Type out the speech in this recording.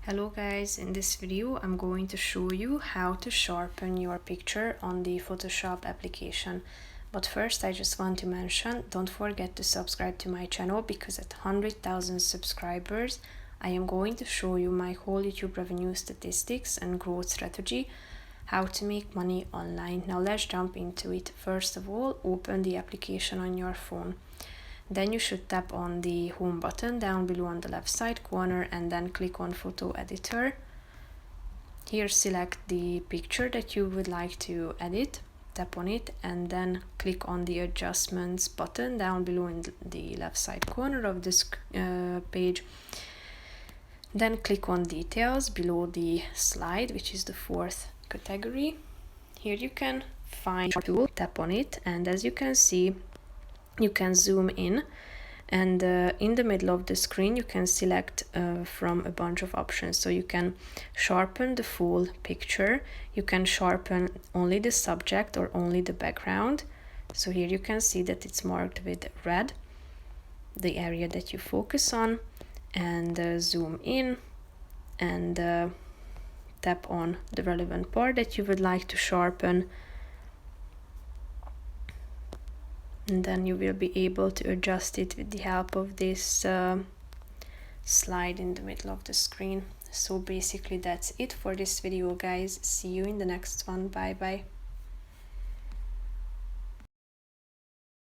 Hello guys, in this video I'm going to show you how to sharpen your picture on the Photoshop application. But first I just want to mention, don't forget to subscribe to my channel because at 100,000 subscribers I am going to show you my whole YouTube revenue statistics and growth strategy, how to make money online. Now let's jump into it. First of all, open the application on your phone. Then you should tap on the home button down below on the left side corner and then click on photo editor. Here select the picture that you would like to edit, tap on it and then click on the adjustments button down below in the left side corner of this page. Then click on details below the slide, which is the fourth category. Here you can find your tool, tap on it, and as you can see you can zoom in, and in the middle of the screen you can select from a bunch of options. So you can sharpen the full picture, you can sharpen only the subject or only the background. So here you can see that it's marked with red, the area that you focus on, and zoom in and tap on the relevant part that you would like to sharpen. And then you will be able to adjust it with the help of this slide in the middle of the screen. So basically that's it for this video guys. See you in the next one. Bye bye.